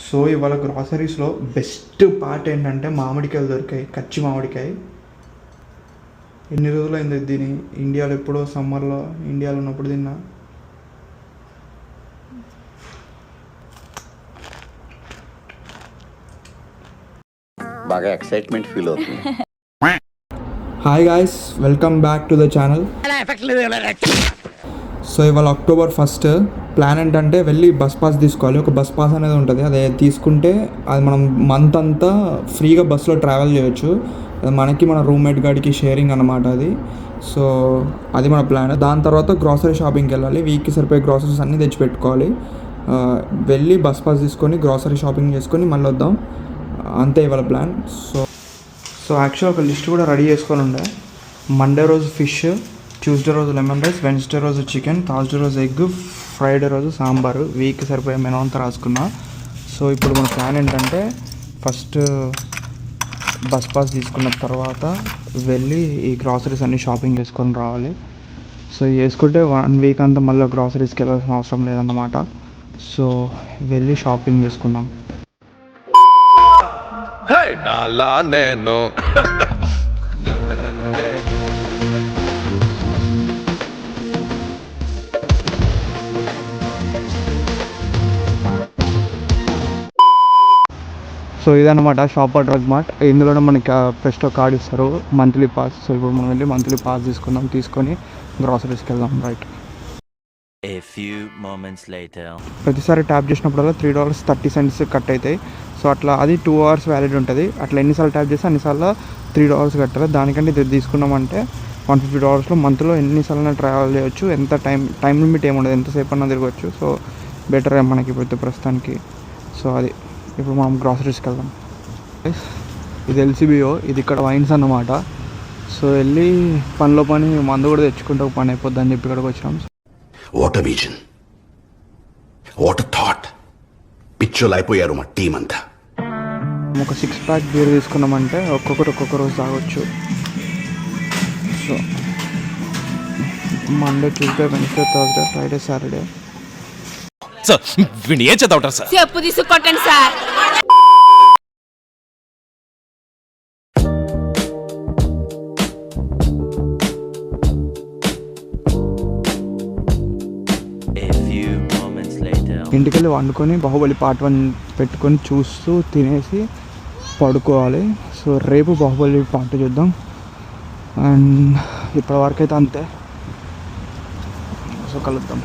So ఇవాళ గ్రాసరీస్లో best part ఏంటంటే మామిడికాయలు దొరికాయి. కచ్చి మామిడికాయ. ఎన్ని రోజులైంది దీని ఇండియాలో, ఎప్పుడో సమ్మర్లో ఇండియాలో ఉన్నప్పుడు తిన్నా. బాగా ఎక్సైట్మెంట్ ఫీల్ అవుతుంది. Hi guys, welcome back to the channel. So ఇవాళ October 1st. ప్లాన్ ఏంటంటే వెళ్ళి బస్ పాస్ తీసుకోవాలి. ఒక బస్ పాస్ అనేది ఉంటుంది, అదే తీసుకుంటే అది మనం మంత్ అంతా ఫ్రీగా బస్సులో ట్రావెల్ చేయొచ్చు. మనకి మన రూమ్మేట్ గాడికి షేరింగ్ అన్నమాట అది. సో అది మన ప్లాన్. దాని తర్వాత గ్రాసరీ షాపింగ్కి వెళ్ళాలి. వీక్కి సరిపోయే గ్రాసరీస్ అన్నీ తెచ్చిపెట్టుకోవాలి. వెళ్ళి బస్ పాస్ తీసుకొని గ్రాసరీ షాపింగ్ చేసుకొని మళ్ళీ వద్దాం. అంతే ఇవాళ ప్లాన్. సో యాక్చువల్ ఒక లిస్ట్ కూడా రెడీ చేసుకొని ఉండే. మండే రోజు ఫిష్, ట్యూస్డే రోజు లెమన్ రైస్, వెన్స్డే రోజు చికెన్, థర్స్డే రోజు ఎగ్, ఫ్రైడే రోజు సాంబారు. వీక్ సరిపోయే మెనూ అంతా రాసుకున్నా. సో ఇప్పుడు మన ప్లాన్ ఏంటంటే ఫస్ట్ బస్ పాస్ తీసుకున్న తర్వాత వెళ్ళి ఈ గ్రాసరీస్ అన్నీ షాపింగ్ చేసుకొని రావాలి. సో చేసుకుంటే 1 వీక్ అంతా మళ్ళీ గ్రాసరీస్కి వెళ్ళాల్సిన అవసరం లేదన్నమాట. సో వెళ్ళి షాపింగ్ చేసుకుందాం. నేను సో ఇదన్నమాట షాపర్ డ్రగ్ మార్ట్. ఇందులోనే మనకి ఫెస్టో కార్డ్ ఇస్తారు, మంత్లీ పాస్. సో ఇప్పుడు మనం వెళ్ళి మంత్లీ పాస్ తీసుకొని గ్రాసరీస్కి వెళ్దాం. రైట్. ప్రతిసారి ట్యాప్ చేసినప్పుడల్లా $3.30 కట్ అవుతాయి. సో అట్లా అది 2 hours వ్యాలిడ్ ఉంటుంది. అట్లా ఎన్నిసార్లు ట్యాప్ చేస్తే అన్నిసార్లు $3 కట్టాలి. దానికంటే ఇది తీసుకున్నామంటే $150లో మంత్లో ఎన్నిసార్లు ట్రావెల్ చేయొచ్చు. ఎంత టైం లిమిట్ ఏముండదు, ఎంతసేపు అన్నా తిరగచ్చు. సో బెటర్ మనకి ఇప్పుడు ప్రస్తుతానికి. సో అది ఇప్పుడు మనం గ్రాసరీస్కి వెళ్దాం. ఇది LCBO, ఇది ఇక్కడ వైన్స్ అన్నమాట. సో వెళ్ళి పనిలో పని మందు కూడా తెచ్చుకుంటే ఒక పని అయిపోద్ది అని చెప్పి ఇక్కడికి వచ్చినాం. What a vision, what a thought. పిచ్చోలు అయిపోయారు మా టీం అంతా. ఒక 6 pack బీర్ తీసుకున్నామంటే ఒక్కొక్క రోజు తాగొచ్చు. So Monday, Tuesday, Wednesday, Thursday, Friday, Saturday. Sir వీడిని ఏం చదవటారు సార్? చెప్పు తీసుకొట్టండి సార్. ఇంటికెళ్ళి వండుకొని బాహుబలి పార్ట్ 1 పెట్టుకొని చూస్తూ తినేసి పడుకోవాలి. సో రేపు బాహుబలి పార్ట్ చూద్దాం. అండ్ ఇప్పటివరకు అయితే అంతే. సో కలుద్దాం.